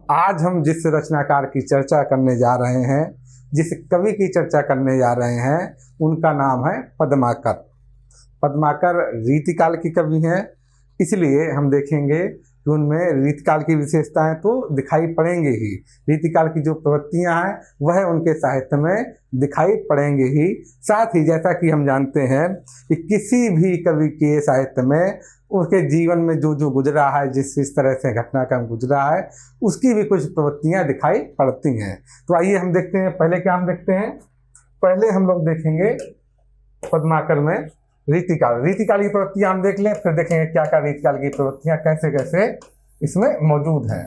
आज हम जिस रचनाकार की चर्चा करने जा रहे हैं, जिस कवि की चर्चा करने जा रहे हैं, उनका नाम है पद्माकर। पद्माकर रीतिकाल की कवि हैं, इसलिए हम देखेंगे कि उनमें रीतिकाल की विशेषताएं तो दिखाई पड़ेंगे ही। रीतिकाल की जो प्रवृत्तियां हैं वह उनके साहित्य में दिखाई पड़ेंगे ही। साथ ही जैसा कि हम जानते हैं कि किसी भी कवि के साहित्य में उसके जीवन में जो जो गुजरा है, जिस तरह से घटनाक्रम गुजरा है, उसकी भी कुछ प्रवृत्तियां दिखाई पड़ती हैं। तो आइए हम देखते हैं, पहले क्या हम देखते हैं। पहले हम लोग देखेंगे पद्माकर में रीतिकाल की प्रवृत्तियां हम देख लें, फिर देखेंगे क्या क्या रीतिकाल की प्रवृत्तियां कैसे कैसे इसमें मौजूद हैं।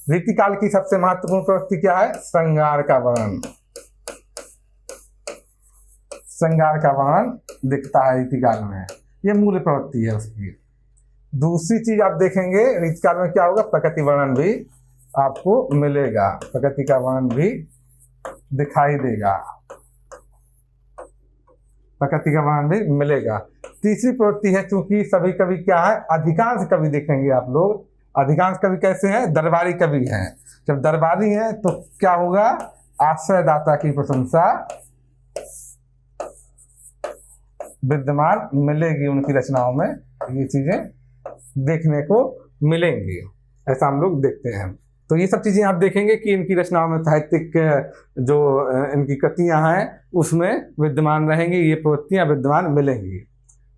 रीतिकाल की सबसे महत्वपूर्ण प्रवृत्ति क्या है? श्रृंगार का वर्णन। श्रृंगार का वर्णन दिखता है रीतिकाल में, ये मूल प्रवृत्ति है उसकी। दूसरी चीज आप देखेंगे रीतिकाल में क्या होगा, प्रकृति वर्णन भी आपको मिलेगा, प्रकृति का वर्णन भी दिखाई देगा, प्रकृति का वर्णन भी मिलेगा। तीसरी प्रवृत्ति है, क्योंकि सभी कवि क्या है, अधिकांश कवि देखेंगे आप लोग, अधिकांश कवि कैसे हैं? दरबारी कवि हैं। जब दरबारी हैं तो क्या होगा, आश्रयदाता की प्रशंसा विद्यमान मिलेगी उनकी रचनाओं में, ये चीजें देखने को मिलेंगी, ऐसा हम लोग देखते हैं। तो ये सब चीजें आप देखेंगे कि इनकी रचनाओं में साहित्यिक जो इनकी कृतियां हैं उसमें विद्यमान रहेंगी, ये प्रवृत्तियां विद्यमान मिलेंगी।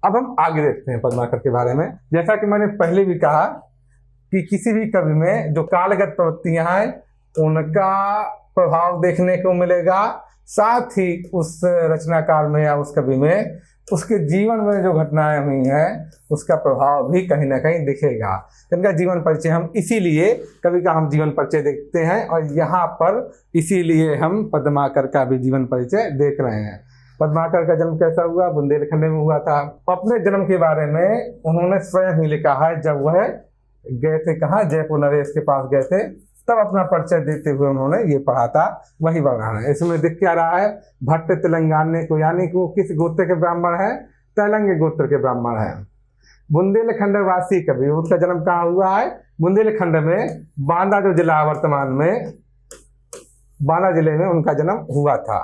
अब हम आगे देखते हैं पद्माकर के बारे में। जैसा कि मैंने पहले भी कहा कि किसी भी कवि में जो कालगत प्रवृत्तियां हैं उनका प्रभाव देखने को मिलेगा, साथ ही उस रचनाकार में या उस कवि में उसके जीवन में जो घटनाएं हुई हैं उसका प्रभाव भी कहीं ना कहीं दिखेगा। इनका जीवन परिचय हम इसीलिए कवि का हम जीवन परिचय देखते हैं, और यहाँ पर इसीलिए हम पद्माकर का भी जीवन परिचय देख रहे हैं। पद्माकर का जन्म कैसा हुआ? बुंदेलखंड में हुआ था। अपने जन्म के बारे में उन्होंने स्वयं ही लिखा है, जब वह गए थे कहाँ, जयपुर नरेश के पास गए थे, तब अपना परिचय देते हुए उन्होंने ये पढ़ा था, वही वर्णन है। इसमें दिख क्या रहा है, भट्ट तेलंगाने को, यानी कि वो किस गोत्र के ब्राह्मण है? तेलंगे गोत्र के ब्राह्मण है। बुंदेलखंड वासी कवि, उसका जन्म कहाँ हुआ है? बुंदेलखंड में, बांदा जो जिला वर्तमान में, बांदा जिले में उनका जन्म हुआ था।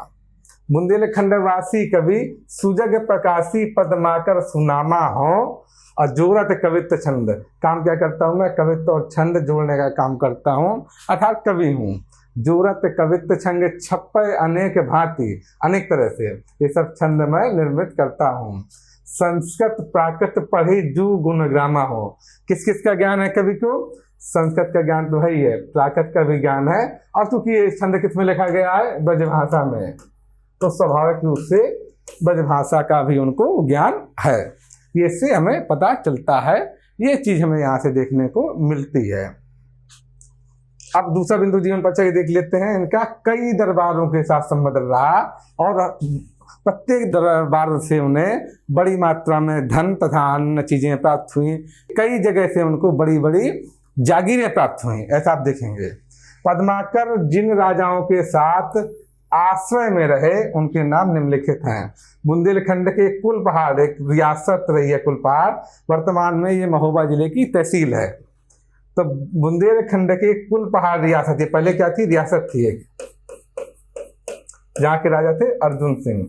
बुंदेलखंड वासी कवि सुजग प्रकाशी पद्माकर सुनामा हो, और जोरत कवित्व छंद, काम क्या करता हूँ मैं? कवित्व और छंद जोड़ने का काम करता हूँ, अर्थात कवि हूँ। जोरत कवित्व छंद छप्पे अनेक भांति, अनेक तरह से ये सब छंद मैं निर्मित करता हूँ। संस्कृत प्राकृत पढ़ी जू गुण ग्रामा हो। किस किस का ज्ञान है कवि को? संस्कृत का ज्ञान तो है ही है, प्राकृत का भी ज्ञान है, और चूंकि ये छंद किस में लिखा गया है? ब्रजभाषा में, तो स्वाभाविक रूप से ब्रजभाषा का भी उनको ज्ञान है। ये से हमें पता चलता है, ये चीज हमें यहाँ से देखने को मिलती है। अब दूसरा बिंदु जीवन परिचय देख लेते हैं। इनका कई दरबारों के साथ संबंध रहा, और प्रत्येक दरबार से उन्हें बड़ी मात्रा में धन तथा अन्य चीजें प्राप्त हुई। कई जगह से उनको बड़ी बड़ी जागीरें प्राप्त हुई, ऐसा आप देखेंगे। पद्माकर जिन राजाओं के साथ आश्रय में रहे उनके नाम निम्नलिखित हैं। बुंदेलखंड के कुलपहाड़, एक रियासत रही है कुलपहाड़, वर्तमान में ये महोबा जिले की तहसील है। तो बुंदेलखंड के कुलपहाड़ रियासत, ये पहले क्या थी? रियासत थी एक, जहाँ के राजा थे अर्जुन सिंह।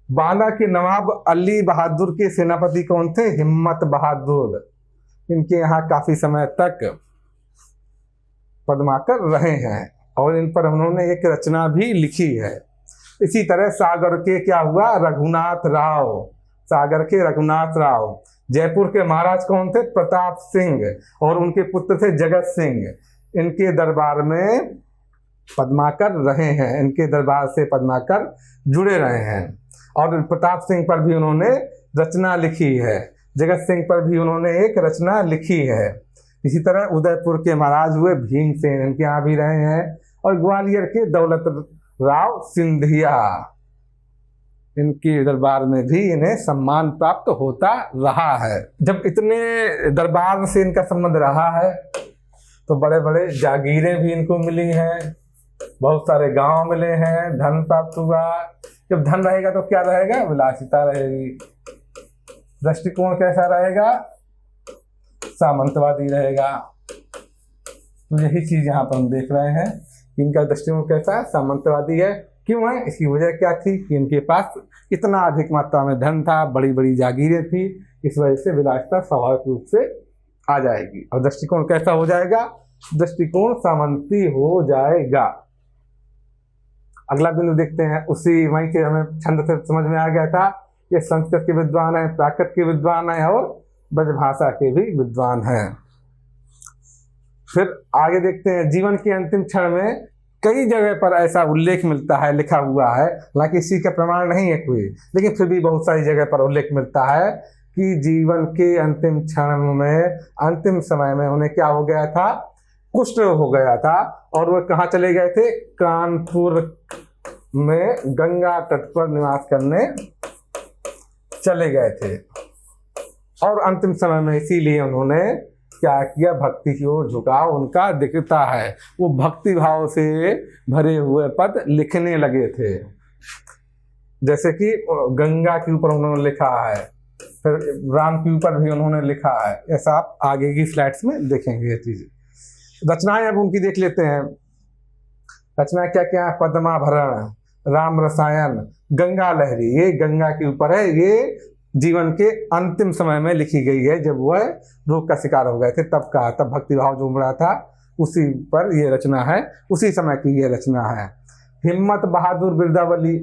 बांदा के नवाब अली बहादुर के सेनापति कौन थे? हिम्मत बहादुर। इनके यहाँ काफी समय तक पद्माकर रहे हैं, और इन पर उन्होंने एक रचना भी लिखी है। इसी तरह सागर के क्या हुआ? रघुनाथ राव, सागर के रघुनाथ राव। जयपुर के महाराज कौन थे? प्रताप सिंह, और उनके पुत्र थे जगत सिंह। इनके दरबार में पद्माकर रहे हैं, इनके दरबार से पद्माकर जुड़े रहे हैं, और प्रताप सिंह पर भी उन्होंने रचना लिखी है, जगत सिंह पर भी उन्होंने एक रचना लिखी है। इसी तरह उदयपुर के महाराज हुए भीमसेन, इनके यहाँ भी रहे हैं, और ग्वालियर के दौलत राव सिंधिया, इनके दरबार में भी इन्हें सम्मान प्राप्त होता रहा है। जब इतने दरबार से इनका संबंध रहा है तो बड़े बड़े जागीरें भी इनको मिली हैं, बहुत सारे गांव मिले हैं, धन प्राप्त हुआ। जब धन रहेगा तो क्या रहेगा? विलासिता रहेगी। दृष्टिकोण कैसा रहेगा? सामंतवादी रहेगा। तो यही चीज यहाँ पर हम देख रहे हैं कि इनका दृष्टिकोण कैसा है, सामंतवादी है। क्यों है, इसकी वजह क्या थी कि इनके पास इतना अधिक मात्रा में धन था, बड़ी बड़ी जागीरें थी, इस वजह से विलासिता स्वाभाविक रूप से आ जाएगी। और दृष्टिकोण कैसा हो जाएगा, दृष्टिकोण सामंती हो जाएगा। अगला बिंदु देखते हैं, उसी वहीं से हमें छंद से समझ में आ गया था, ये संस्कृत के विद्वान है, प्राकृत के विद्वान है और ब्रजभाषा के भी विद्वान हैं। फिर आगे देखते हैं, जीवन के अंतिम क्षण में कई जगह पर ऐसा उल्लेख मिलता है, लिखा हुआ है, हालांकि इसी का प्रमाण नहीं है कोई, लेकिन फिर भी बहुत सारी जगह पर उल्लेख मिलता है कि जीवन के अंतिम क्षण में, अंतिम समय में उन्हें क्या हो गया था, कुष्ठ हो गया था। और वो कहाँ चले गए थे, कानपुर में गंगा तट पर निवास करने चले गए थे। और अंतिम समय में इसीलिए उन्होंने क्या किया, भक्ति की ओर झुकाव उनका दिखता है। वो भक्ति भाव से भरे हुए पद लिखने लगे थे, जैसे कि गंगा के ऊपर उन्होंने लिखा है, फिर राम के ऊपर भी उन्होंने लिखा है। ऐसा आप आगे की स्लाइड्स में देखेंगे ये चीज। रचनाएं अब उनकी देख लेते हैं। रचना क्या क्या है, पद्माभरण, राम रसायन, गंगा लहरी, ये गंगा के ऊपर है, ये जीवन के अंतिम समय में लिखी गई है, जब वह रोग का शिकार हो गए थे तब का, तब भक्तिभाव जो उमड़ा था उसी पर ये रचना है, उसी समय की ये रचना है। हिम्मत बहादुर बिरदावली,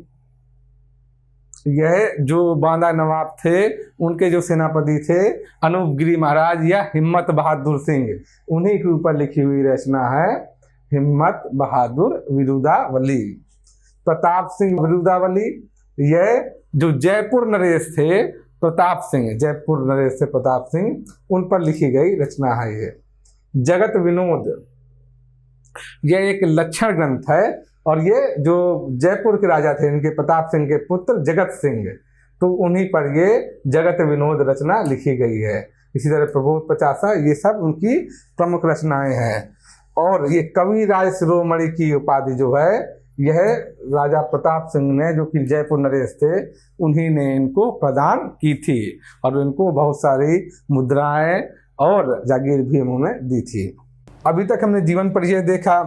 यह जो बांदा नवाब थे उनके जो सेनापति थे अनूप गिरी महाराज या हिम्मत बहादुर सिंह, उन्हीं के ऊपर लिखी हुई रचना है हिम्मत बहादुर बिरुदावली। प्रताप सिंह बिरुदावली, यह जो जयपुर नरेश थे प्रताप सिंह, जयपुर नरेश से प्रताप सिंह, उन पर लिखी गई रचना है ये। जगत विनोद, यह एक लक्षण ग्रंथ है, और ये जो जयपुर के राजा थे इनके प्रताप सिंह के पुत्र जगत सिंह, तो उन्हीं पर ये जगत विनोद रचना लिखी गई है। इसी तरह प्रबोध पचासा, ये सब उनकी प्रमुख रचनाएं हैं। और ये कवि राज शिरोमणि की उपाधि जो है, यह राजा प्रताप सिंह ने, जो कि जयपुर नरेश थे, उन्हीं ने इनको प्रदान की थी, और इनको बहुत सारी मुद्राएं और जागीर भी उन्होंने दी थी। अभी तक हमने जीवन परिचय देखा,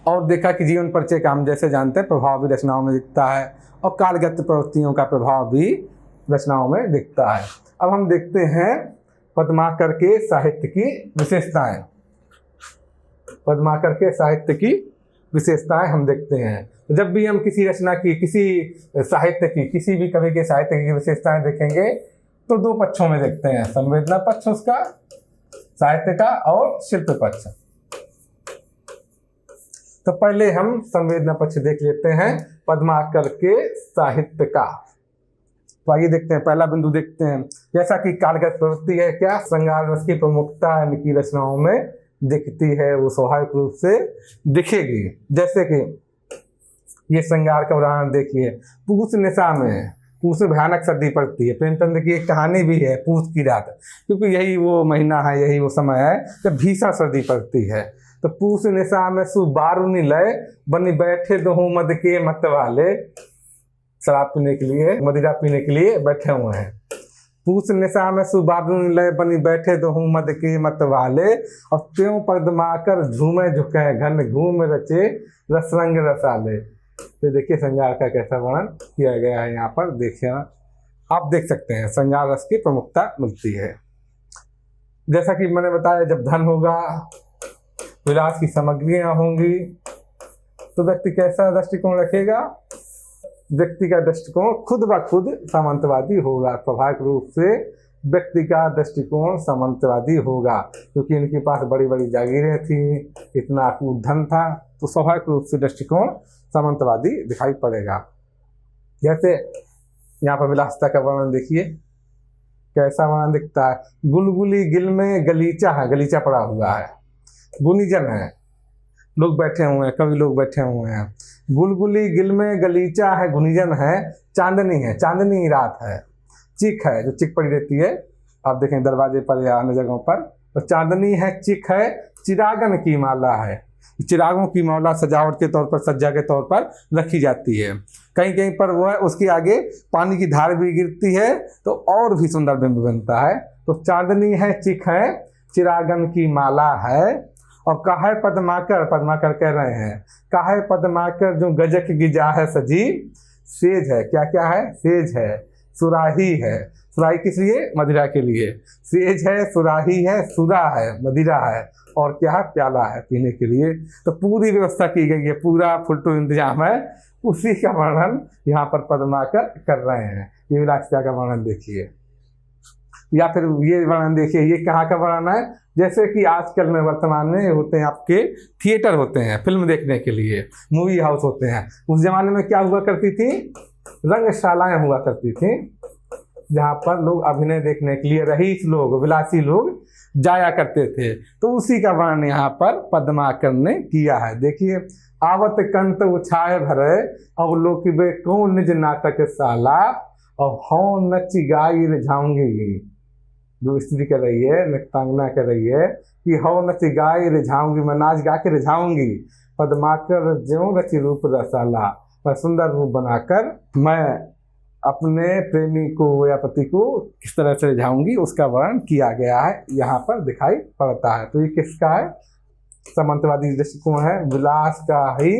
और देखा कि जीवन परिचय का हम जैसे जानते हैं प्रभाव भी रचनाओं में दिखता है, और कालगत प्रवृत्तियों का प्रभाव भी रचनाओं में दिखता है। अब हम देखते हैं पद्माकर के साहित्य की विशेषताएं। पद्माकर के साहित्य की विशेषताएं हम देखते हैं। जब भी हम किसी रचना की, किसी साहित्य की, किसी भी कवि के साहित्य की विशेषताएं देखेंगे तो दो पक्षों में देखते हैं, संवेदना पक्ष उसका साहित्य का और शिल्प पक्ष। तो पहले हम संवेदना पक्ष देख लेते हैं पद्माकर के साहित्य का। तो आइए देखते हैं, पहला बिंदु देखते हैं, जैसा कि कालगत प्रवृत्ति है, क्या श्रृंगार रस की प्रमुखता इनकी रचनाओं में दिखती है, वो स्वाभाविक रूप से दिखेगी। जैसे कि ये श्रृंगार का उदाहरण देखिए, पूस निशा में, पूस में भयानक सर्दी पड़ती है। प्रेमचंद की एक कहानी भी है पूस की रात, क्योंकि यही वो महीना है, यही वो समय है जब भीषण सर्दी पड़ती है। तो पूस निशा में सुबारुनि लय बनी बैठे दो मद के मत वाले, शराब पीने के लिए, मदिरा पीने के लिए बैठे हुए हैं। पूस निशा में सुबारुनि लय बनी बैठे दो मद के मत वाले, और त्यों पद्माकर झूमे झुके घन घूम रचे रसरंग रसाले। तो देखिए श्रृंगार का कैसा वर्णन किया गया है यहाँ पर, देखिए आप देख सकते हैं श्रृंगार रस की प्रमुखता मिलती है। जैसा कि मैंने बताया, जब धन होगा, विलास की सामग्रियां होंगी, तो व्यक्ति कैसा दृष्टिकोण रखेगा, व्यक्ति का दृष्टिकोण खुद ब खुद सामंतवादी होगा। स्वाभाविक रूप से व्यक्ति का दृष्टिकोण सामंतवादी होगा, क्योंकि इनके पास बड़ी बड़ी जागीरें थी, इतना अकूत धन था, तो स्वाभाविक रूप से दृष्टिकोण सामंतवादी दिखाई पड़ेगा। जैसे यहाँ पर विलासिता का वर्णन देखिए, कैसा वर्णन दिखता है। गुलगुली गिल में गलीचा है, गलीचा पड़ा हुआ है, गुनीजन है, लोग बैठे हुए हैं, कवि लोग बैठे हुए हैं। गुलगुली गिल में गलीचा है, गुनीजन है, चांदनी है, चांदनी रात है, चिक है, जो चिक पड़ी रहती है, आप देखें दरवाजे पर या अन्य जगहों पर, तो चांदनी है, चिक है, चिरागन की माला है। चिरागों की माला सजावट के तौर पर, सज्जा के तौर पर रखी जाती है। कहीं कहीं पर वह उसके आगे पानी की धार भी गिरती है, तो और भी सुंदर बिंब बनता है। तो चांदनी है, चिक है, चिरागन की माला है, और काहे पद्माकर, पद्माकर कह रहे हैं, काहे पद्माकर जो गजक गिजा है सजी, सेज है, क्या क्या है, सेज है, सुराही है, सुराही किस लिए, मदिरा के लिए, सेज है, सुराही है, सुरा है, मदिरा है, और क्या है, प्याला है पीने के लिए। तो पूरी व्यवस्था की गई है, पूरा फुल टू इंतजाम है, उसी का वर्णन यहाँ पर पद्माकर कर रहे हैं। ये विलासिता का वर्णन देखिए, या फिर ये वर्णन देखिए, ये कहाँ का वर्णन है, जैसे कि आजकल में वर्तमान में होते हैं आपके थिएटर होते हैं फिल्म देखने के लिए, मूवी हाउस होते हैं। उस जमाने में क्या हुआ करती थी, रंगशालाएं हुआ करती थी, जहाँ पर लोग अभिनय देखने के लिए रईस लोग, विलासी लोग जाया करते थे। तो उसी का वर्णन यहाँ पर पद्माकर ने किया है। देखिए, आवत कंत उछाए भरे अवलोकिबे कौन निज नाटक साला, और हौ नची गाई रिझाऊंगी, जो स्त्री कर रही है, नृत्यांगना कर रही है कि हौ नची गाई रिझाऊंगी, मैं नाच गा के रिझाऊंगी, पद्माकर ज्यों रची रूप रसाला, मैं सुंदर रूप बनाकर मैं अपने प्रेमी को या पति को किस तरह से रिझाऊंगी, उसका वर्णन किया गया है, यहाँ पर दिखाई पड़ता है। तो ये किसका है, सामंतवादी दृष्टिकोण है, विलास का ही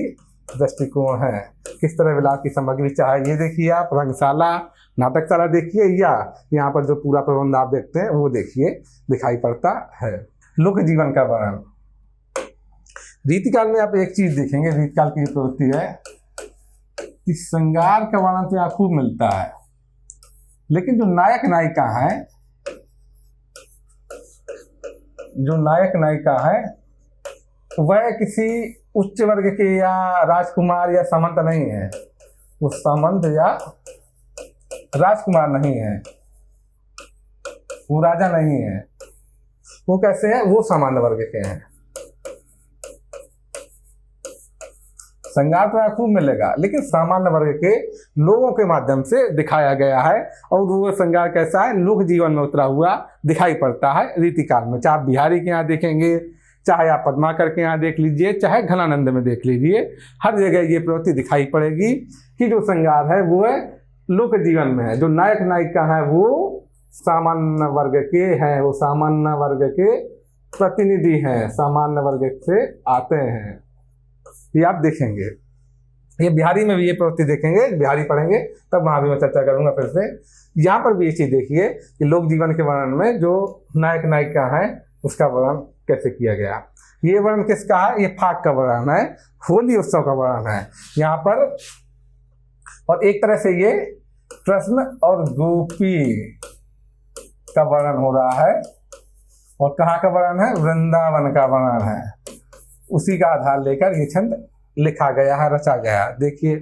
दृष्टिकोण है। किस तरह विलास की सामग्री चाहे, ये देखिए आप, रंगशाला, नाटकशाला देखिए, या यहाँ पर जो पूरा प्रबंध आप देखते हैं वो देखिए, दिखाई पड़ता है। लोक जीवन का वर्णन, रीतिकाल में आप एक चीज देखेंगे, रीतिकाल की प्रवृत्ति है कि श्रृंगार का वर्णन तो यहाँ खूब मिलता है, लेकिन जो नायक नायिका है, जो नायक नायिका है वह किसी उच्च वर्ग के या राजकुमार या सामंत नहीं है, वो सामंत या राजकुमार नहीं है, वो राजा नहीं है, वो कैसे है, वो सामान्य वर्ग के हैं। श्रृंगार तो खूब मिलेगा, लेकिन सामान्य वर्ग के लोगों के माध्यम से दिखाया गया है, और वो श्रृंगार कैसा है, लोक जीवन में उतरा हुआ दिखाई पड़ता है रीतिकाल में। चाहे आप बिहारी के यहाँ देखेंगे, चाहे आप पद्माकर के यहाँ देख लीजिए, चाहे घनानंद में देख लीजिए, हर जगह ये प्रवृत्ति दिखाई पड़ेगी कि जो श्रृंगार है वो है लोक जीवन में है, जो नायक नायिका है वो सामान्य वर्ग के हैं, वो सामान्य वर्ग के प्रतिनिधि हैं, सामान्य वर्ग से आते हैं। ये आप देखेंगे, ये बिहारी में भी ये प्रवृत्ति देखेंगे, बिहारी पढ़ेंगे तब वहाँ भी मैं चर्चा करूंगा फिर से। यहाँ पर भी ये चीज देखिए कि लोक जीवन के वर्णन में जो नायक नायिका है उसका वर्णन कैसे किया गया। ये वर्णन किसका है, ये फाग का वर्णन है, होली उत्सव का वर्णन है यहाँ पर। और एक तरह से ये कृष्ण और गोपी का वर्णन हो रहा है, और कहाँ का वर्णन है, वृंदावन का वर्णन है। उसी का आधार लेकर ये छंद लिखा गया है, रचा गया है। देखिए,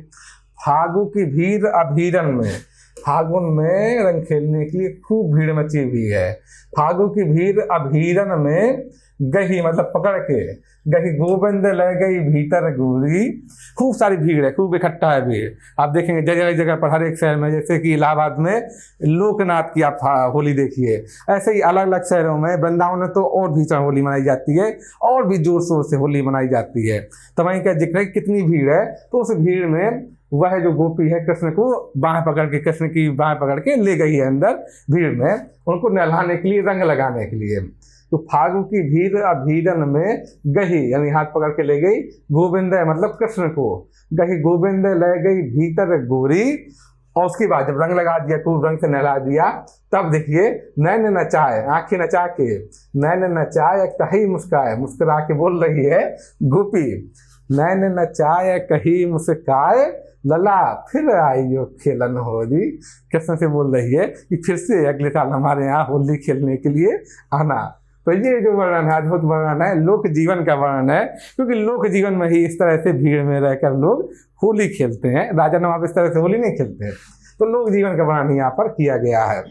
फागु की भीड़ अभीरन में, फागुन में रंग खेलने के लिए खूब भीड़ मची हुई है। फागु की भीड़ अभीरन में गही मतलब पकड़ के, गही गोविंद ले गई भीतर गोरी, खूब सारी भीड़ है, खूब इकट्ठा है भीड़। आप देखेंगे जगह जगह पर, हर एक शहर में, जैसे कि इलाहाबाद में लोकनाथ की आप होली देखिए, ऐसे ही अलग अलग शहरों में, वृंदावन में तो और भी होली मनाई जाती है, और भी जोर शोर से होली मनाई जाती है। तो वहीं का जिक्र है कितनी भीड़ है, तो उस भीड़ में वह जो गोपी है कृष्ण को बाहें पकड़ के, कृष्ण की बाहें पकड़ के ले गई है अंदर भीड़ में, उनको नहलाने के लिए, रंग लगाने के लिए। तो फागु की भीड़ अभीरन में गही, यानी हाथ पकड़ के ले गई, गोविंद मतलब कृष्ण को, गही गोविंद ले गई भीतर गोरी। और उसके बाद जब रंग लगा दिया, खूब रंग से नहला दिया, तब देखिए नैन नचाए, आंखें नचा के, नैन नचाए कही मुस्काए, मुस्कुरा के बोल रही है गोपी, नैन नचाए कही मुस्काए लला फिर आई जो खेलन होली। कृष्ण से बोल रही है कि फिर से अगले साल हमारे यहाँ होली खेलने के लिए आना। तो ये जो वर्णन है, अद्भुत वर्णन है, लोक जीवन का वर्णन है, क्योंकि लोक जीवन में ही इस तरह से भीड़ में रहकर लोग होली खेलते हैं। राजा नवाब इस तरह से होली नहीं खेलते हैं। तो लोक जीवन का वर्णन यहाँ पर किया गया है।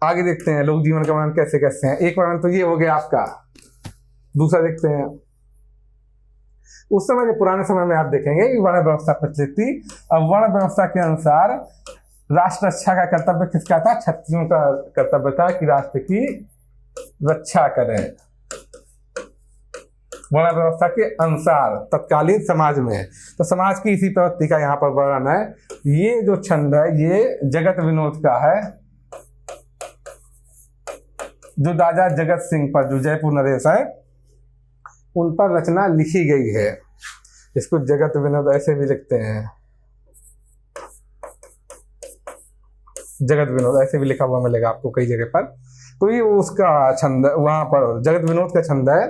आगे देखते हैं लोक जीवन का वर्णन कैसे कैसे है। एक वर्णन तो ये हो गया आपका, दूसरा देखते हैं उस समय जो पुराने समय में आप देखेंगे कि वर्ण व्यवस्था प्रचलित थी। अब वर्ण व्यवस्था के अनुसार राष्ट्र रक्षा का कर्तव्य किसका था, क्षत्रियों का कर्तव्य था कि राष्ट्र की रक्षा करें। वर्ण व्यवस्था के अनुसार तत्कालीन समाज में, तो समाज की इसी प्रवृत्ति का यहाँ पर वर्णन है। ये जो छंद है ये जगत विनोद का है, जो राजा जगत सिंह पर, जो जयपुर नरेश है, उन पर रचना लिखी गई है। इसको जगत विनोद ऐसे भी लिखते हैं, जगत विनोद ऐसे भी लिखा हुआ मिलेगा आपको कई जगह पर। तो ये उसका छंद, वहां पर जगत विनोद का छंद है।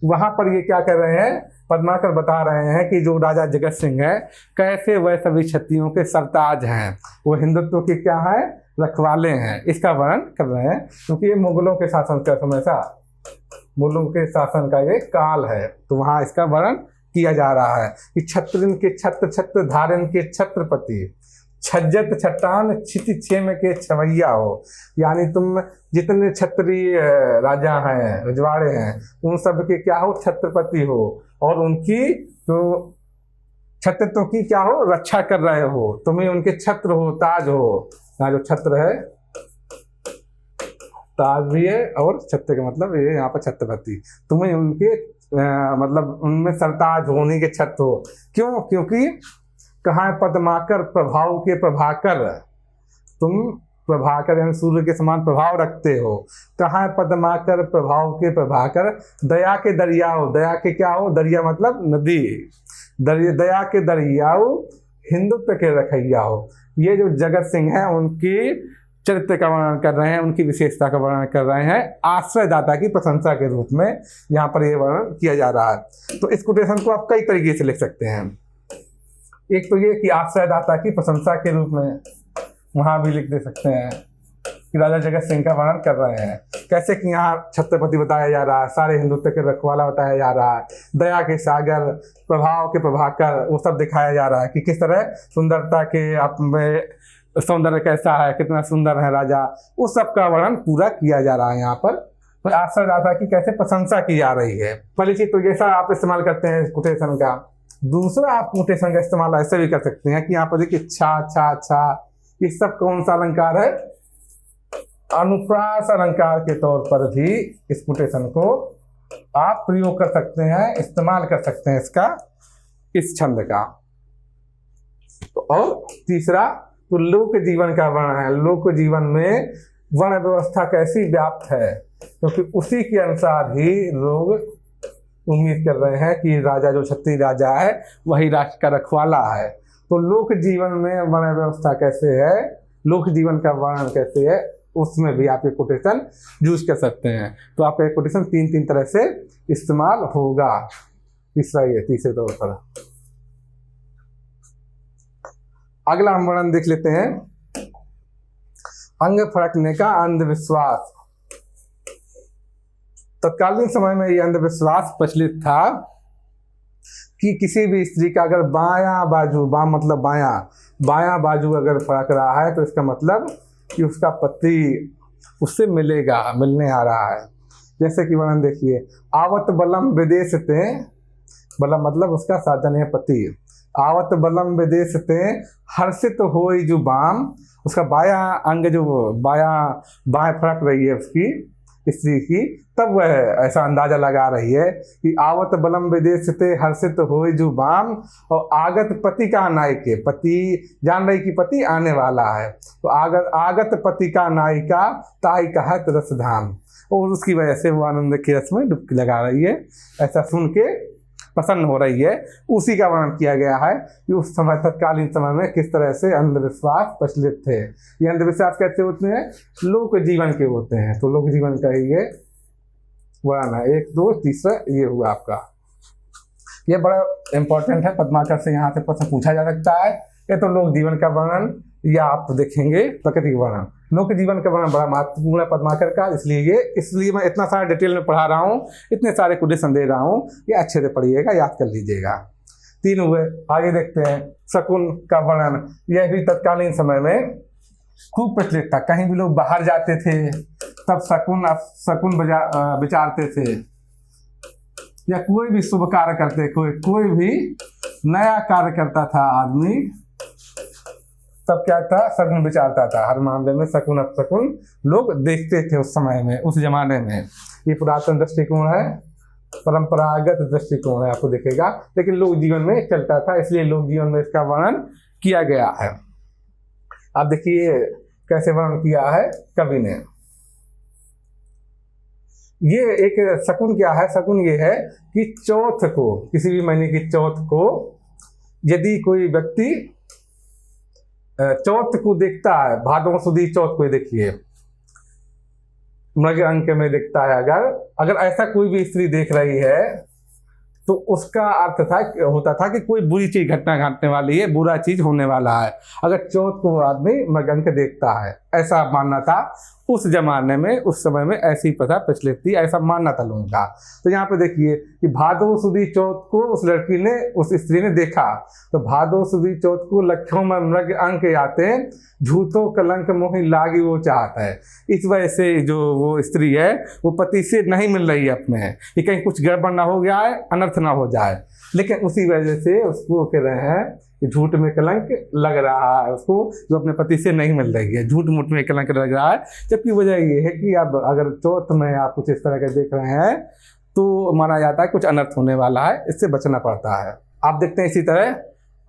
वहां पर ये क्या कर रहे हैं, पद्माकर बता रहे हैं कि जो राजा जगत सिंह है कैसे वह सभी क्षत्रियों के सरताज हैं, वो हिंदुत्व के क्या है, रखवाले हैं, इसका वर्णन कर रहे हैं। क्योंकि ये मुगलों के शासन का समय था, मुगलों के शासन का ये काल है, तो वहां इसका वर्णन किया जा रहा है कि छत्रिन के छत्र, छत्र धारण के छत्रपति, छज्जत छटान छिति छेम के छवैया हो। यानी तुम जितने क्षत्रिय राजा हैं, रजवाड़े हैं, उन सब के क्या हो, छत्रपति हो, और उनकी जो छत्रत्व की क्या हो, रक्षा कर रहे हो, तुम्हें उनके छत्र हो, ताज हो। यहाँ जो छत्र है ताज भी है, और छत्र का मतलब ये यहाँ पर छत्रपति, तुम्हें उनके मतलब उनमें सरताज होने के छत्र हो। क्यों, क्योंकि कहाँ पद्माकर प्रभाव के प्रभाकर, तुम प्रभाकर यानी सूर्य के समान प्रभाव रखते हो। कहाँ पद्माकर प्रभाव के प्रभाकर, दया के दरियाओ, दया के क्या हो, दरिया मतलब नदी, दया के दरियाओ हिंदुत्व के रखैया हो। ये जो जगत सिंह है उनकी चरित्र का वर्णन कर रहे हैं, उनकी विशेषता का वर्णन कर रहे हैं, आश्रयदाता की प्रशंसा के रूप में यहाँ पर ये वर्णन किया जा रहा है। तो इस कोटेशन को आप कई तरीके से लिख सकते हैं। एक तो ये कि आश्रयदाता की प्रशंसा के रूप में वहां भी लिख दे सकते हैं कि राजा जगत सिंह का वर्णन कर रहे हैं, कैसे कि यहाँ छत्रपति बताया जा रहा है, सारे हिंदुत्व के रखवाला बताया जा रहा है, दया के सागर, प्रभाव के प्रभाकर, वो सब दिखाया जा रहा है कि किस तरह सुंदरता के आप में सौंदर्य कैसा है, कितना सुंदर है राजा, उस सब का वर्णन पूरा किया जा रहा है यहाँ पर। तो आश्रयदाता की कैसे प्रशंसा की जा रही है, पहली चीज तो जैसा आप इस्तेमाल करते हैं कोटेशन का। दूसरा आप कोटेशन का इस्तेमाल ऐसे भी कर सकते हैं कि यहाँ पर देखिए छा छा छा, ये सब कौन सा अलंकार है, अनुप्रास अलंकार के तौर पर भी इस कोटेशन को आप प्रयोग कर सकते हैं, इस्तेमाल कर सकते हैं इसका, इस छंद का। तो और तीसरा तो लोक जीवन का वर्ण है, लोक जीवन में वर्ण व्यवस्था कैसी व्याप्त है, क्योंकि उसी के अनुसार ही लोग उम्मीद कर रहे हैं कि राजा जो क्षत्रिय राजा है वही राष्ट्र का रखवाला है। तो लोक जीवन में वर्ण व्यवस्था कैसे है, लोक जीवन का वर्णन कैसे है, उसमें भी आप ये कोटेशन यूज कर सकते हैं। तो आपका ये कोटेशन तीन तरह से इस्तेमाल होगा। तीसरा ये तीसरे तौर पर। अगला हम वर्णन देख लेते हैं, अंग फड़कने का अंधविश्वास। तत्कालीन समय में ये अंधविश्वास प्रचलित था कि किसी भी स्त्री का अगर बायां बाजू, बाम मतलब बायां बाजू अगर फड़क रहा है तो इसका मतलब कि उसका पति उससे मिलने आ रहा है। जैसे कि वर्णन देखिए, आवत बलम विदेश ते, बलम मतलब उसका साधन है पति, आवत बलम विदेश ते हर्षित होई जो बाम, उसका बायां अंग जो बाएं फड़क रही है उसकी स्त्री की, तब वह ऐसा अंदाजा लगा रही है कि आवत बलम विदेश ते हर्षित होई जो बाम, और आगत पति का नायिके, पति जान रही कि पति आने वाला है, तो आगत पति का नायिका ताई कहत रसधाम, और उसकी वजह से वो आनंद के रस में डुबकी लगा रही है, ऐसा सुन के प्रसन्न हो रही है। उसी का वर्णन किया गया है कि उस समय तत्कालीन समय में किस तरह से अंधविश्वास प्रचलित थे। ये अंधविश्वास कैसे होते हैं, लोक जीवन के होते हैं। तो लोक जीवन का ही ये वर्णन है। 1 2 तीसरा ये हुआ आपका, ये बड़ा इंपॉर्टेंट है, पद्माकर से यहाँ से प्रश्न पूछा जा सकता है। ये तो लोक जीवन का वर्णन, या आप देखेंगे प्राकृतिक वर्णन। लोक जीवन का वर्णन बड़ा महत्वपूर्ण है पद्माकर का, इसलिए मैं इतना सारा डिटेल में पढ़ा रहा हूँ, इतने सारे कोटेशन दे रहा हूँ, ये अच्छे से पढ़िएगा, याद कर लीजिएगा। 3 हुए। आगे देखते हैं शकुन का वर्णन। यह भी तत्कालीन समय में खूब प्रचलित था। कहीं भी लोग बाहर जाते थे तब शकुन विचारते थे, या कोई भी शुभ कार्य करते, कोई भी नया कार्य करता था आदमी, तब क्या था, शकुन विचारता था। हर मामले में शकुन अपशकुन लोग देखते थे उस समय में, उस जमाने में। ये पुरातन दृष्टिकोण है, परंपरागत दृष्टिकोण है, आपको दिखेगा, लेकिन लोक जीवन में चलता था, इसलिए लोक जीवन में इसका वर्णन किया गया है। आप देखिए कैसे वर्णन किया है कवि ने। ये एक शकुन क्या है, शकुन ये है कि चौथ को, किसी भी महीने की चौथ को यदि कोई व्यक्ति चौथ को देखता है, भादों सुदी चौथ को देखिए, मृग अंक में देखता है, अगर ऐसा कोई भी स्त्री देख रही है तो उसका अर्थ होता था कि कोई बुरी चीज घटना घटने वाली है, बुरा चीज होने वाला है। अगर चौथ को आदमी मृग अंक देखता है, ऐसा मानना था उस जमाने में, उस समय में ऐसी प्रथा प्रचलित थी, ऐसा मानना था लोगों का। तो यहाँ पे देखिए कि भादो सुदी चौथ को उस लड़की ने, उस स्त्री ने देखा, तो भादो सुदी चौथ को लखों में मृग अंक आते, झूठो कलंक मोहि लागी वो चाहत है। इस वजह से जो वो स्त्री है वो पति से नहीं मिल रही है अपने, कि कहीं कुछ गड़बड़ ना हो गया है, अनर्थ ना हो जाए, लेकिन उसी वजह से उसको कह रहे हैं कि झूठ में कलंक लग रहा है उसको, जो अपने पति से नहीं मिल रही है, झूठ मूठ में कलंक लग रहा है। जबकि वजह ये है कि अब अगर चौथ में आप कुछ इस तरह के देख रहे हैं तो माना जाता है कुछ अनर्थ होने वाला है, इससे बचना पड़ता है। आप देखते हैं इसी तरह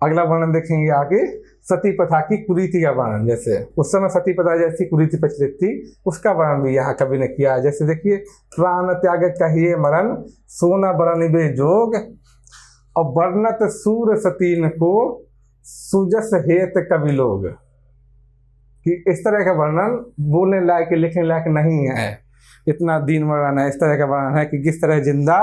अगला वर्णन देखेंगे आगे, सती प्रथा की कुरीति का वर्णन। जैसे उस समय सती प्रथा जैसी कुरीति प्रचलित थी, उसका वर्णन भी यहाँ कवि ने किया है। जैसे देखिए, प्राण त्याग कहिए मरण, सोना बरन बे जोग, और वर्णत सूर सतीन को सुजस हेत कवि लोग, कि इस तरह का वर्णन बोलने लायक, लिखने लायक नहीं है, इतना दीन वर्णन है। इस तरह का वर्णन है कि किस तरह जिंदा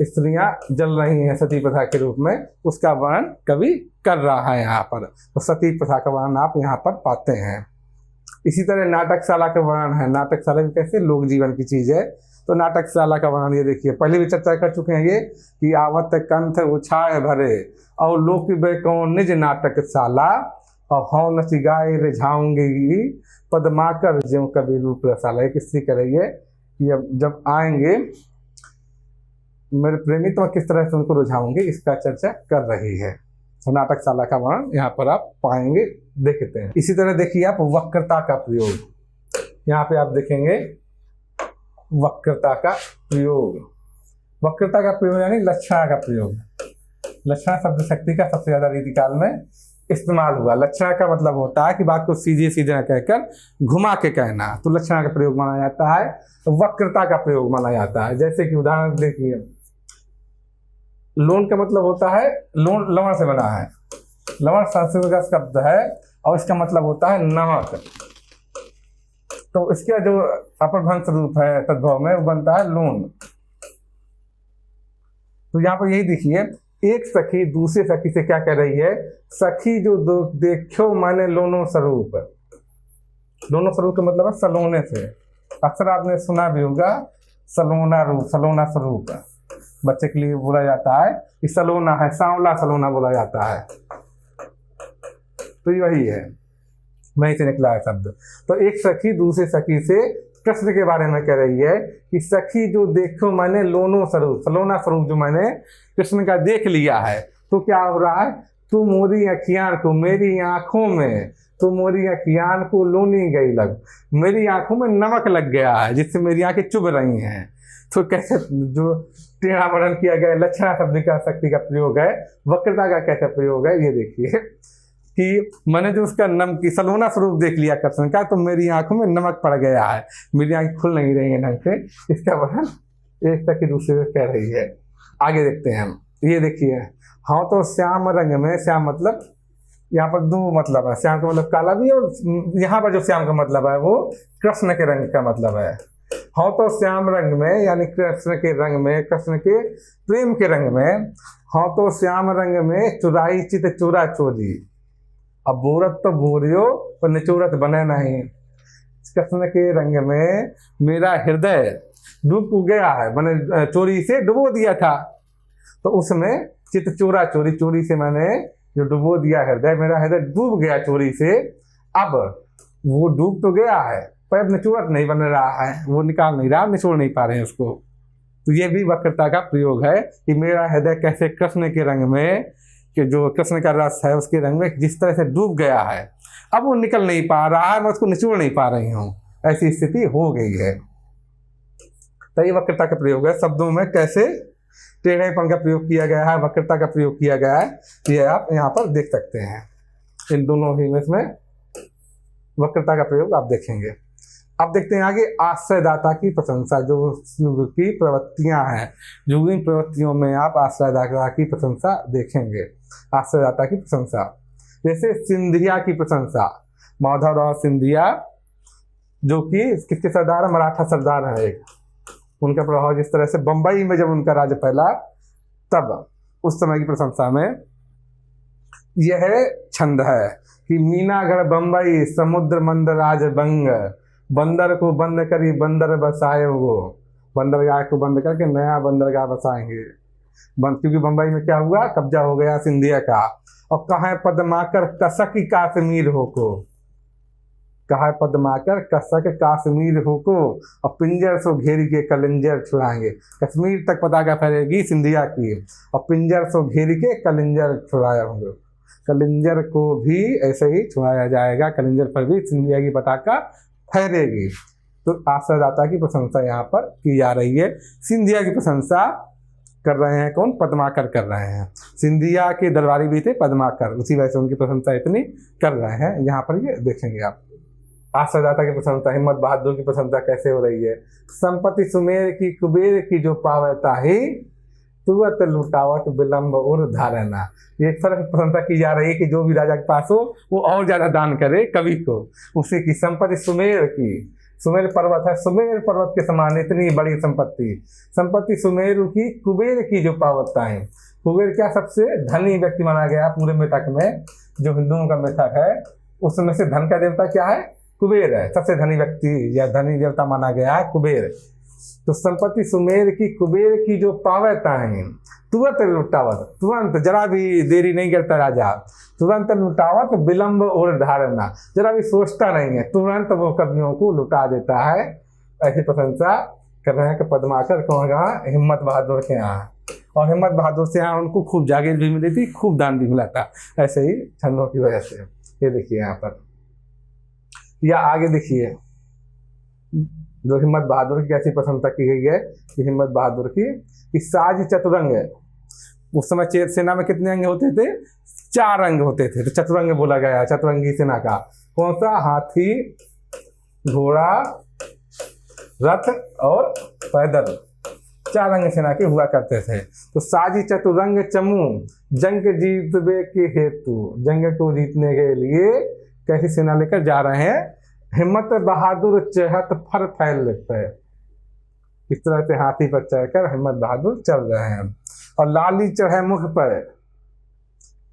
स्त्रियां जल रही हैं सती प्रथा के रूप में, उसका वर्णन कवि कर रहा है यहाँ पर। तो सती प्रथा का वर्णन आप यहाँ पर पाते हैं। इसी तरह नाटकशाला का वर्णन है। नाटकशाला भी कैसे लोक जीवन की चीज है, तो नाटकशाला का वर्णन ये देखिए, पहले भी चर्चा कर चुके हैं ये, कि आवत कंठ उछाए भरे और लोक बेकौन निज नाटकशाला, और हौ नची गाय रिझाऊंगी पदमाकर ज्यों कवि रूप रसाला। एक स्त्री कह रही है कि अब जब आएंगे मेरे प्रेमी तो मैं किस तरह से उनको रुझाऊंगी, इसका चर्चा कर रही है। तो नाटकशाला का वर्णन यहाँ पर आप पाएंगे, देखते हैं। इसी तरह देखिए आप वक्रता का प्रयोग, यहाँ पे आप देखेंगे वक्रता का प्रयोग। वक्रता का प्रयोग यानी लक्षणा का प्रयोग। लक्षणा शब्द शक्ति का सबसे ज्यादा रीतिकाल में इस्तेमाल हुआ। लक्षणा का मतलब होता है कि बात को सीधे सीधे न कहकर घुमा के कहना, तो लक्षणा का प्रयोग माना जाता है। तो वक्रता का प्रयोग माना जाता है। जैसे कि उदाहरण देखिए, लोन का मतलब होता है, लोन लवण से बना है, लवण संस्कृत का शब्द है और इसका मतलब होता है नमक। तो इसका जो अपभ्रंश रूप है तद्भव में, वो बनता है लोन। तो यहाँ पर यही देखिए, एक सखी दूसरे सखी से क्या कह रही है, सखी जो देखो माने लोनो स्वरूप। लोनो स्वरूप का मतलब है सलोने से। अक्सर आपने सुना भी होगा सलोना रूप, सलोना स्वरूप बच्चे के लिए बोला जाता है कि सलोना है, सांवला सलोना बोला जाता है। तो यही है, वहीं से निकला है शब्द। तो एक सखी दूसरे सखी से कृष्ण के बारे में कह रही है कि सखी जो देखो मैंने लोनो स्वरूप, सलोना स्वरूप जो मैंने कृष्ण का देख लिया है, तो क्या हो रहा है, तू मोरी अखियान को, मेरी आंखों में, तो मोरी अखियान को लोनी गई लग, मेरी आंखों में नमक लग गया है जिससे मेरी आंखें चुभ रही हैं। तो कैसे जो टेढ़ा वर्णन किया गया, लक्षणा शब्द का शक्ति का प्रयोग है, वक्रता का कैसा प्रयोग है, ये देखिए कि मैंने जो उसका नम की सलोना स्वरूप देख लिया कृष्ण का, तो मेरी आंखों में नमक पड़ गया है, मेरी आंखें खुल नहीं रही है ढंग से। इसका वर्णन एक तक दूसरे से कह रही है। आगे देखते हैं हम, ये देखिए, हाँ तो श्याम रंग में, श्याम मतलब यहाँ पर दो मतलब है, श्याम का मतलब काला भी, और यहाँ पर जो श्याम का मतलब है वो कृष्ण के रंग का मतलब है। हाँ तो श्याम रंग में यानी कृष्ण के रंग में, कृष्ण के प्रेम के रंग में, हाँ तो श्याम रंग में चुराई चित चोरा चोरी। अब बोरत तो बोरियो पर निचोरत बने नहीं। कृष्ण के रंग में मेरा हृदय डूब गया है, मैंने चोरी से डुबो दिया था, तो उसमें चित चोरा चोरी, चोरी से मैंने जो डुबो दिया हृदय, मेरा हृदय डूब गया चोरी से। अब वो डूब तो गया है पर अब निचोरत नहीं बन रहा है, वो निकाल नहीं रहा, निचोड़ नहीं पा रहे हैं उसको। तो ये भी वक्रता का प्रयोग है कि मेरा हृदय कैसे कृष्ण के रंग में, कि जो कृष्ण का रस है उसके रंग में जिस तरह से डूब गया है, अब वो निकल नहीं पा रहा है, मैं उसको निचोड़ नहीं पा रही हूँ, ऐसी स्थिति हो गई है। तो ये वक्रता का प्रयोग है। शब्दों में कैसे टेढ़ेपन का प्रयोग किया गया है, वक्रता का प्रयोग किया गया है, ये आप यहाँ पर देख सकते हैं। इन दोनों ही में वक्रता का प्रयोग आप देखेंगे। अब देखते हैं आगे आश्रयदाता की प्रशंसा। जो युग की प्रवृत्तियां हैं, युग की प्रवृत्तियों में आप आश्रयदाता की प्रशंसा देखेंगे। आश्रयदाता की प्रशंसा जैसे सिंधिया की प्रशंसा, माधवराव सिंधिया जो कि किसके सरदार, मराठा सरदार है एक, उनका प्रभाव जिस तरह से बंबई में जब उनका राज्य फैला तब उस समय की प्रशंसा में यह छंद है कि मीनागढ़ बंबई समुद्र मंदराज बंग, बंदर को बंद करी बंदर बसाए वो, बंदरगाह को बंद करके नया बंदरगाह बसाएंगे। क्योंकि बंबई में क्या हुआ, कब्जा हो गया सिंधिया का। और कहाँ पदमाकर कसक काश्मीर हो को, कहा पदमाकर कसक काश्मीर हो को, और पिंजर सो घेरी के कलिंजर छुड़ाएंगे। कश्मीर तक पताका फहरेगी सिंधिया की, और पिंजर सो घेरी के कलिंजर छुड़ाया होंगे। कलिंजर को भी ऐसे ही छुड़ाया जाएगा, कलिंजर पर भी सिंधिया की पताका फहरेगी। तो आश्रयदाता की प्रशंसा यहाँ पर की जा रही है। सिंधिया की प्रशंसा कर रहे हैं कौन, पद्माकर कर रहे हैं। सिंधिया के दरबारी भी थे पद्माकर, उसी वजह से उनकी प्रशंसा इतनी कर रहे हैं। यहाँ पर ये देखेंगे आप। आश्रयदाता की प्रशंसा, हिम्मत बहादुर की प्रशंसा कैसे हो रही है। संपत्ति सुमेर की कुबेर की जो पावता ही, तुरत लुटावत विलंब और धारणा। ये एक तरह की प्रशंसा की जा रही है कि जो भी राजा के पास हो वो और ज्यादा दान करे कवि को। उसी की संपत्ति सुमेर की, सुमेर पर्वत है, सुमेर पर्वत के समान इतनी बड़ी संपत्ति, संपत्ति सुमेरु की कुबेर की जो पावता है। कुबेर क्या, सबसे धनी व्यक्ति माना गया पूरे मृतक में, जो हिंदुओं का मृतक है उसमें से धन का देवता क्या है, कुबेर है। सबसे धनी व्यक्ति या धनी देवता माना गया है कुबेर। तो संपत्ति सुमेर की कुबेर की जो पावता है, तुरंत लुटावत, तुरंत जरा भी देरी नहीं करता राजा, तुरंत लुटावत विलंब और धारणा, जरा भी सोचता नहीं है, तुरंत वो कवियों को लुटा देता है। ऐसी प्रशंसा कर रहे हैं कि पद्माकर कौन कहा, हिम्मत बहादुर के यहाँ। और हिम्मत बहादुर से यहाँ उनको खूब जागीर भी मिली थी, खूब दान भी मिला था, ऐसे ही छंदों की वजह से। ये देखिए यहाँ पर, या आगे देखिए जो हिम्मत बहादुर की कैसी प्रशंसा की गई है कि हिम्मत बहादुर की साज चतुरंग है। उस समय सेना में कितने अंग होते थे, 4 अंग होते थे, तो चतुरंग बोला गया चतुरंगी सेना का। कौन सा, हाथी, घोड़ा, रथ और पैदल, 4 अंग सेना के हुआ करते थे। तो साजी चतुरंग चमू जंग जीतने के हेतु, जंग को जीतने के लिए कैसी सेना लेकर जा रहे हैं। हिम्मत बहादुर चहत फर फैल पे, इस तरह से हाथी पर चढ़कर हिम्मत बहादुर चल रहे हैं। और लाली चढ़े मुख पर,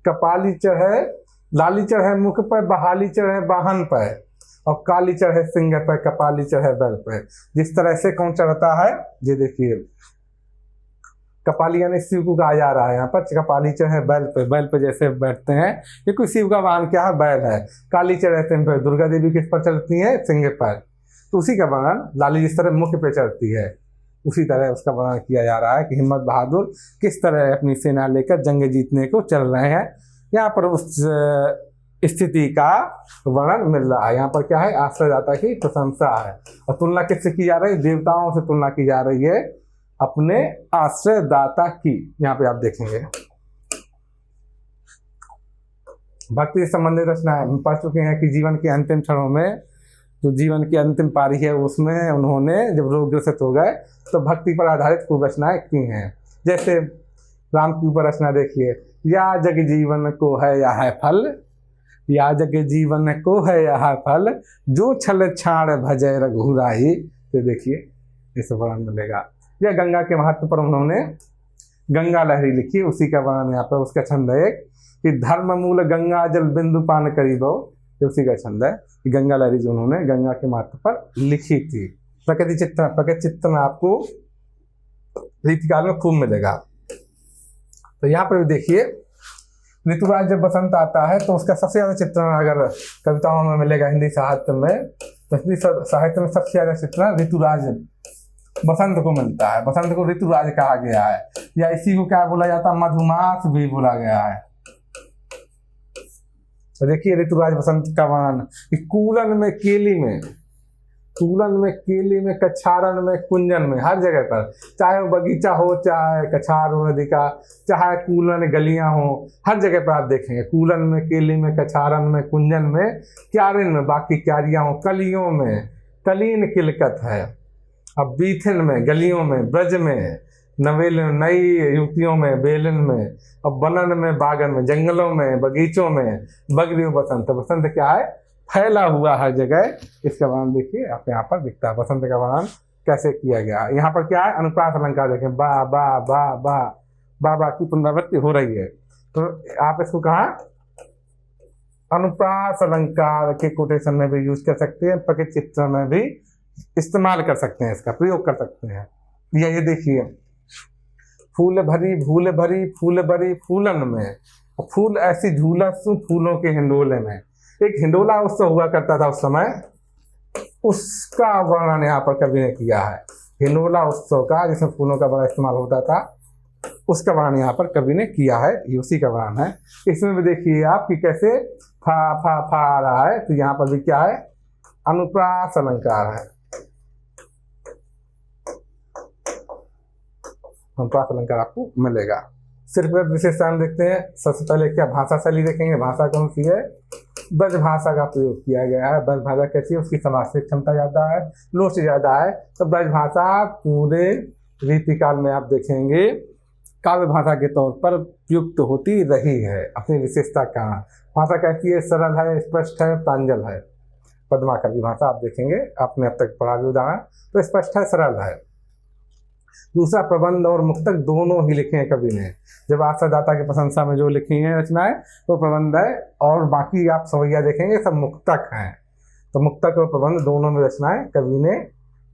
कपाली चढ़े, लाली चढ़े मुख पर, बहाली चढ़े वाहन पर, और काली चढ़े सिंह पर, कपाली चढ़े बैल पर। जिस तरह से कौन चढ़ता है, ये देखिए कपाली यानी शिव को कहा जा रहा है यहाँ पर। कपाली चढ़े बैल पे, बैल पे जैसे बैठते हैं, ये कोई शिव का वाहन क्या है, बैल है। काली चढ़े सिंह पर, दुर्गा देवी किस पर चढ़ती है, सिंह पर। तो उसी का वर्णन, लाली जिस तरह मुख पे चढ़ती है उसी तरह उसका वर्णन किया जा रहा है कि हिम्मत बहादुर किस तरह अपनी सेना लेकर जंग जीतने को चल रहे हैं। यहाँ पर उस स्थिति का वर्णन मिल रहा है। यहाँ पर क्या है, आश्रयदाता की प्रशंसा है। और तुलना किससे की जा रही है, देवताओं से तुलना की जा रही है अपने आश्रयदाता की। यहाँ पे आप देखेंगे भक्ति से संबंधित रचनाएं हम पढ़ चुके हैं कि जीवन के अंतिम क्षणों में, जो जीवन की अंतिम पारी है उसमें उन्होंने जब रोग ग्रसित हो गए तो भक्ति पर आधारित खूब रचनाएं की हैं। जैसे राम की ऊपर रचना देखिए, या जग जीवन को है यह फल, या जग जीवन को है यह फल, जो छल छाड़ भजय रघुराई। तो देखिए इस वर्णन मिलेगा। या गंगा के महत्व पर उन्होंने गंगा लहरी लिखी, उसी का वर्णन यहाँ पर। उसका छंद है कि धर्म मूल गंगा जल बिंदु पान करीबो, उसी का छंद है कि गंगा लहरी जो उन्होंने गंगा के महत्व पर लिखी थी। प्रकृति चित्रण, प्रकृति चित्रण आपको रीतिकाल में खूब मिलेगा। तो यहाँ पर भी देखिए ऋतुराज जब बसंत आता है तो उसका सबसे ज्यादा चित्रण अगर कविताओं में मिलेगा हिंदी साहित्य में, तो हिंदी साहित्य में सबसे ज्यादा चित्रण ऋतुराज बसंत को मिलता है। बसंत को ऋतुराज कहा गया है, या इसी को क्या बोला जाता है, मधुमास भी बोला गया है। तो देखिए ऋतुराज बसंत का वर्णन कि कूलन में, केली में, कूलन में, केली में, कछारन में, कुंजन में, हर जगह पर, चाहे वो बगीचा हो, चाहे कछार हो नदी का, चाहे कूलन गलियां हो, हर जगह पर आप देखेंगे कूलन में, केली में, कछारन में, कुंजन में, क्यारिन में, बाकी क्यारियां हो, कलियों में, कलीन किलकत है। अब बीथिन में, गलियों में, ब्रज में, नवेल नई युवतियों में, बेलन में, अब बनन में, बागन में, जंगलों में, बगीचों में, बगरियो बसंत। बसंत क्या है? फैला हुआ हर जगह। इसका वर्णन देखिए आप यहाँ पर दिखता है, बसंत का वर्णन कैसे किया गया। यहाँ पर क्या है? अनुप्रास अलंकार देखें, बा बा बा बा बा बा की पुनरावृत्ति हो रही है। तो आप इसको कहा अनुप्रास अलंकार के कोटेशन में भी यूज कर सकते हैं, प्रकृति चित्र में भी इस्तेमाल कर सकते हैं, इसका प्रयोग कर सकते हैं। ये देखिए, फूल भरी भूल भरी फूल भरी फूलन में, फूल ऐसी झूलस फूलों के हिंडोले में। एक हिंडोला उत्सव हुआ करता था उस समय, उसका वर्णन यहाँ पर कवि ने किया है। हिंडोला उत्सव का, जिसमें फूलों का बड़ा इस्तेमाल होता था, उसका वर्णन यहाँ पर कवि ने किया है। ये उसी का वर्णन है। इसमें भी देखिए आप कि कैसे फा फा फा आ रहा है। तो यहाँ पर भी क्या है? अनुप्रास अलंकार है। अनुप्रास अलंकार आपको मिलेगा। सिर्फ विशेषताएं देखते हैं। सबसे पहले क्या भाषा शैली देखेंगे। भाषा कौन सी है? ब्रज भाषा का प्रयोग किया गया है। ब्रज भाषा कैसी है? उसकी समासिक क्षमता ज्यादा है, लोच ज्यादा है। तो ब्रज भाषा पूरे रीतिकाल में आप देखेंगे काव्य भाषा के तौर पर प्रयुक्त होती रही है। अपनी विशेषता का भाषा कैसी है? सरल है, स्पष्ट है, प्रांजल है। पद्माकर की भाषा आप देखेंगे, आपने अब तक पढ़ा भी उदाहरण, तो स्पष्ट है, सरल है। दूसरा, प्रबंध और मुक्तक दोनों ही लिखे हैं कवि ने। जब आशादाता की प्रशंसा में जो लिखी हैं रचनाएं, तो प्रबंध है, और बाकी आप सवैया देखेंगे सब मुक्तक हैं। तो मुक्तक और प्रबंध दोनों में रचनाएं कवि ने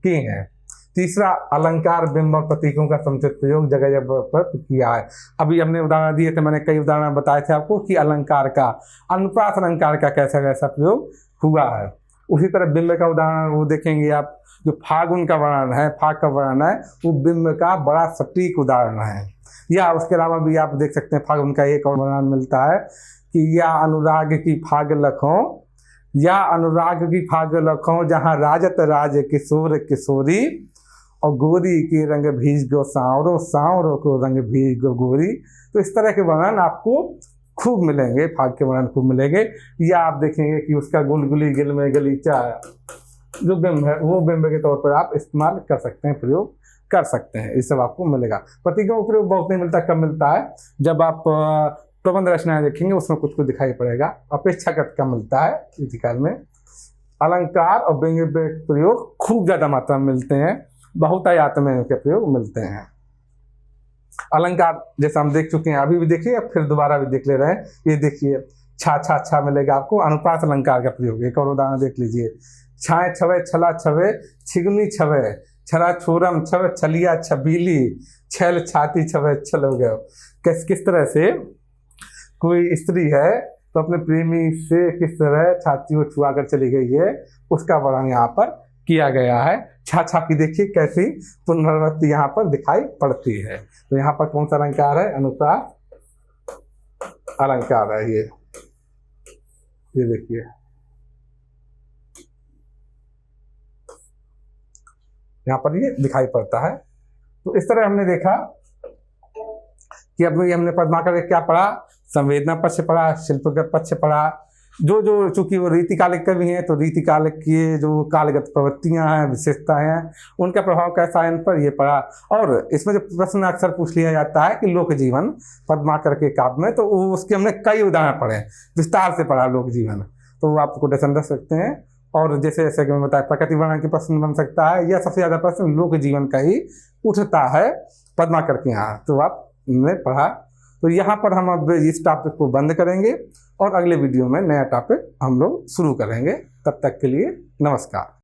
की हैं। तीसरा, अलंकार, बिंब और प्रतीकों का समुचित प्रयोग जगह जगह पर किया है। अभी हमने उदाहरण दिए थे, मैंने कई उदाहरण बताए थे आपको कि अलंकार का, अनुप्रास अलंकार का कैसा कैसा प्रयोग हुआ है। उसी तरह बिंब का उदाहरण वो देखेंगे आप, जो फागुन का वर्णन है, फाग का वर्णन है, वो बिंब का बड़ा सटीक उदाहरण है। या उसके अलावा भी आप देख सकते हैं फागुन का एक और वर्णन मिलता है कि या अनुराग की फाग लखों, या अनुराग की फाग लखों, जहाँ राजत राज किशोर किशोरी, और गोरी के रंग भीज गो सांवरों, सांवरों को रंग भीज गो गोरी। तो इस तरह के वर्णन आपको खूब मिलेंगे, फाग के वर्णन खूब मिलेंगे। या आप देखेंगे कि उसका गुलगुली गिल में गलीचा, जो बिंब है वो बिंब के तौर पर आप इस्तेमाल कर सकते हैं, प्रयोग कर सकते हैं। ये सब आपको मिलेगा। प्रतीकों का प्रयोग बहुत नहीं मिलता, कम मिलता है। जब आप प्रबंध रचनाएं देखेंगे उसमें कुछ कुछ दिखाई पड़ेगा, अपेक्षाकृत कम मिलता है रीतिकाल में। अलंकार और बिंब के प्रयोग खूब ज्यादा मात्रा में मिलते हैं, बहुतायत में इनके प्रयोग मिलते हैं। अलंकार जैसा हम देख चुके हैं, अभी भी देखिए, अब फिर दोबारा भी देख ले रहे हैं। ये देखिए, छा छा छा मिलेगा आपको, अनुप्रास अलंकार का प्रयोग। एक और उदाहरण देख लीजिए, छाए छवे छला छवे छिगनी छवे, छरा छोरम छवे छलिया छबीली, छल छाती छवे छल हो गया। किस तरह से कोई स्त्री है तो अपने प्रेमी से किस तरह छाती को छुआ कर चली गई है, उसका वर्णन यहाँ पर किया गया है। छा छा की देखिए कैसी पुनरावृत्ति यहाँ पर दिखाई पड़ती है। तो यहाँ पर कौन सा अलंकार है? अनुप्रास अलंकार है ये देखिए, यहाँ पर ये दिखाई पड़ता है। तो इस तरह हमने देखा कि अभी हमने पद्माकर क्या पढ़ा, संवेदना पक्ष पढ़ा, शिल्पगत पक्ष पढ़ा। जो जो चूंकि वो रीतिकालिक कवि हैं, तो रीतिकालिक की जो कालगत प्रवृत्तियां हैं, विशेषताएं हैं, उनका प्रभाव कैसा है इन पर, ये पढ़ा। और इसमें जो प्रश्न अक्सर पूछ लिया जाता है कि लोक जीवन पद्माकर के काव्य में, तो उसके हमने कई उदाहरण पढ़े, विस्तार से पढ़ा लोक जीवन, तो वो आपको कोटेशन रख सकते हैं। और जैसे जैसे कि मैं बताया, प्रकृति वर्णन के प्रश्न बन सकता है, या सबसे ज्यादा प्रश्न लोक जीवन का ही उठता है पद्माकर के यहाँ, तो आपने पढ़ा। तो यहाँ पर हम अब इस टॉपिक को बंद करेंगे और अगले वीडियो में नया टॉपिक हम लोग शुरू करेंगे। तब तक के लिए नमस्कार।